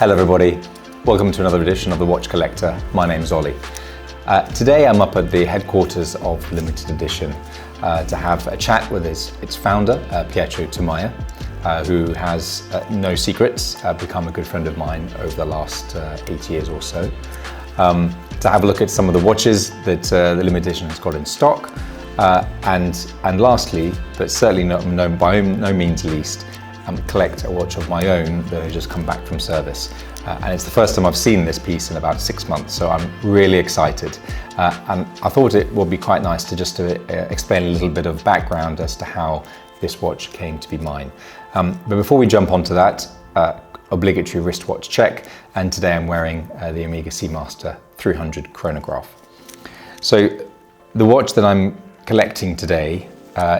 Hello everybody, welcome to another edition of The Watch Collector. My name's Ollie. Today I'm up at the headquarters of Limited Edition to have a chat with its founder, Pietro Tomaia, who has, no secrets, become a good friend of mine over the last 8 years or so. To have a look at some of the watches that the Limited Edition has got in stock, and lastly, but certainly by no means least, collect a watch of my own that has just come back from service. And it's the first time I've seen this piece in about 6 months, so I'm really excited. And I thought it would be quite nice to explain a little bit of background as to how this watch came to be mine. But before we jump onto that, obligatory wristwatch check, and today I'm wearing the Omega Seamaster 300 chronograph. So the watch that I'm collecting today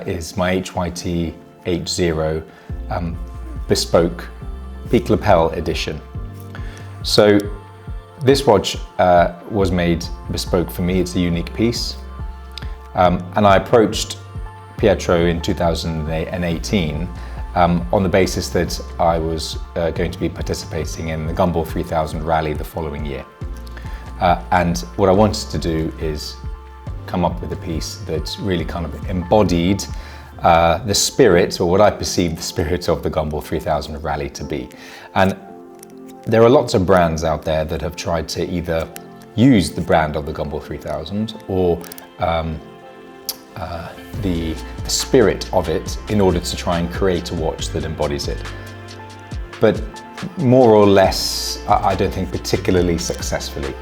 is my HYT H0 bespoke peak lapel edition. So this watch was made bespoke for me. It's a unique piece, and I approached Pietro in 2018 on the basis that I was going to be participating in the Gumball 3000 rally the following year, and what I wanted to do is come up with a piece that really kind of embodied the spirit, or what I perceive the spirit of the Gumball 3000 rally to be. And there are lots of brands out there that have tried to either use the brand of the Gumball 3000 or the spirit of it in order to try and create a watch that embodies it. But more or less, I don't think particularly successfully.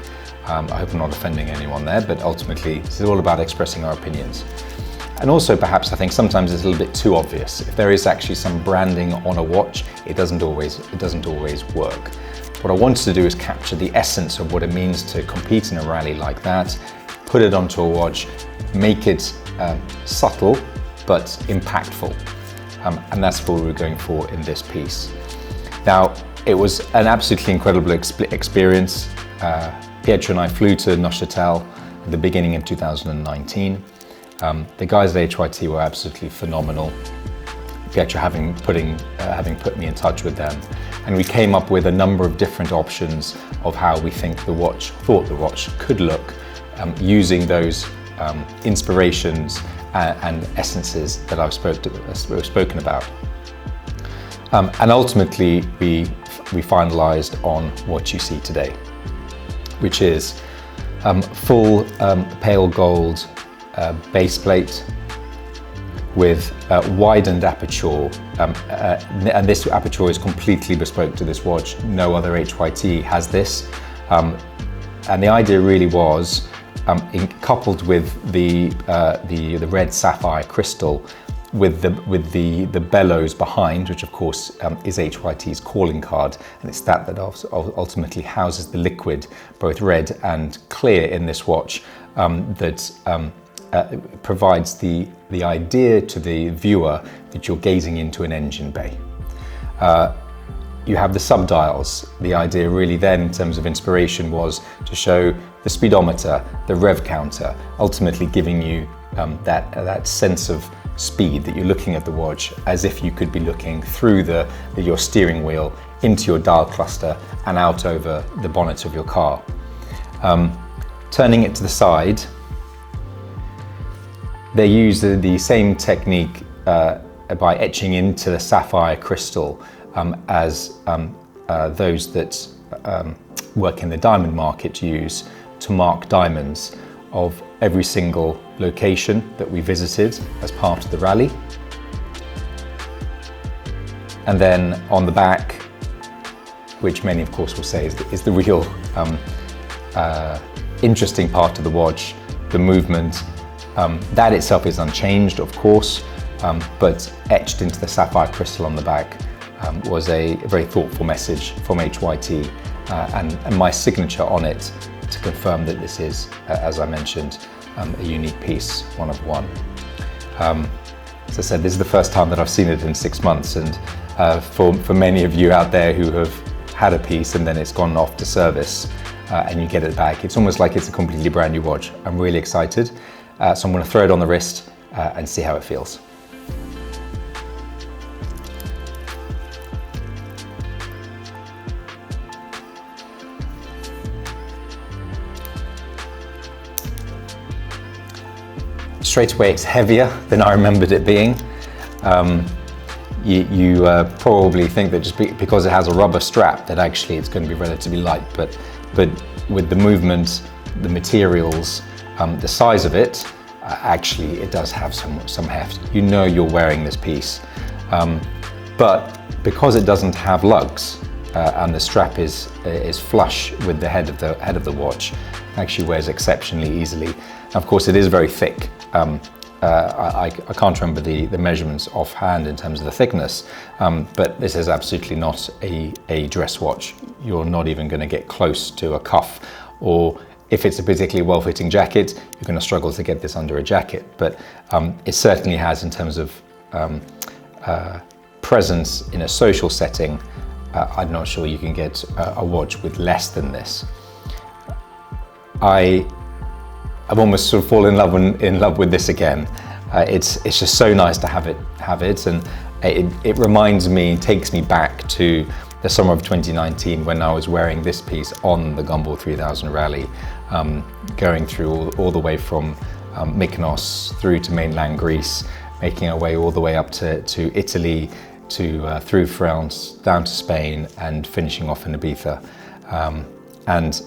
I hope I'm not offending anyone there, but ultimately this is all about expressing our opinions. And also perhaps I think sometimes it's a little bit too obvious. If there is actually some branding on a watch, it doesn't always work. What I wanted to do is capture the essence of what it means to compete in a rally like that, put it onto a watch, make it subtle but impactful. And that's what we're going for in this piece. Now, it was an absolutely incredible experience. Pietro and I flew to Neuchâtel at the beginning of 2019. The guys at HYT were absolutely phenomenal. Pietro having put me in touch with them, and we came up with a number of different options of how we thought the watch could look, using those inspirations and essences that I've spoken about. And ultimately, we finalised on what you see today, which is full pale gold base plate with widened aperture, and this aperture is completely bespoke to this watch. No other HYT has this, and the idea really was, coupled with the red sapphire crystal, with the bellows behind, which of course is HYT's calling card, and it's that ultimately houses the liquid, both red and clear in this watch, that provides the idea to the viewer that you're gazing into an engine bay. You have the subdials. The idea really then, in terms of inspiration, was to show the speedometer, the rev counter, ultimately giving you that sense of speed, that you're looking at the watch as if you could be looking through your steering wheel into your dial cluster and out over the bonnet of your car. Turning it to the side, they use the same technique by etching into the sapphire crystal as those that work in the diamond market use to mark diamonds of every single location that we visited as part of the rally. And then on the back, which many of course will say is the real interesting part of the watch, the movement. That itself is unchanged, of course, but etched into the sapphire crystal on the back was a very thoughtful message from HYT, and my signature on it to confirm that this is, as I mentioned, a unique piece, one of one. As I said, this is the first time that I've seen it in 6 months, and for many of you out there who have had a piece and then it's gone off to service and you get it back, it's almost like it's a completely brand new watch. I'm really excited. So I'm going to throw it on the wrist and see how it feels. Straight away it's heavier than I remembered it being. You probably think that just because it has a rubber strap that actually it's going to be relatively light, but with the movement, the materials, the size of it, actually it does have some heft. You know you're wearing this piece, but because it doesn't have lugs and the strap is flush with the head of the watch, it actually wears exceptionally easily. Of course, it is very thick. I can't remember the measurements offhand in terms of the thickness, but this is absolutely not a dress watch. You're not even going to get close to a cuff, or if it's a particularly well-fitting jacket, you're going to struggle to get this under a jacket. But it certainly has, in terms of presence in a social setting, I'm not sure you can get a watch with less than this. I've almost sort of fallen in love with this again. It's just so nice to have it, and it reminds me, takes me back to the summer of 2019 when I was wearing this piece on the Gumball 3000 rally, going through all the way from Mykonos through to mainland Greece, making our way all the way up to Italy, through France, down to Spain, and finishing off in Ibiza. And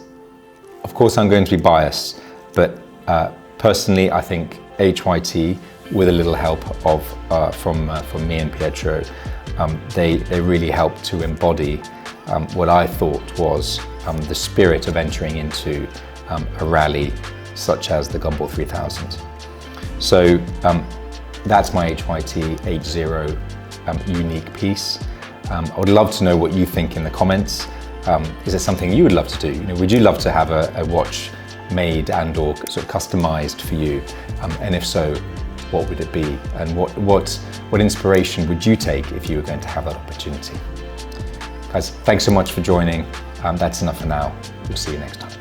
of course I'm going to be biased, but personally I think HYT, with a little help from me and Pietro, they really helped to embody what I thought was the spirit of entering into a rally such as the Gumball 3000. So that's my HYT H0 unique piece. I would love to know what you think in the comments. Is it something you would love to do? You know, would you love to have a watch made and or sort of customized for you? And if so, what would it be? And what inspiration would you take if you were going to have that opportunity? Guys, thanks so much for joining. That's enough for now. We'll see you next time.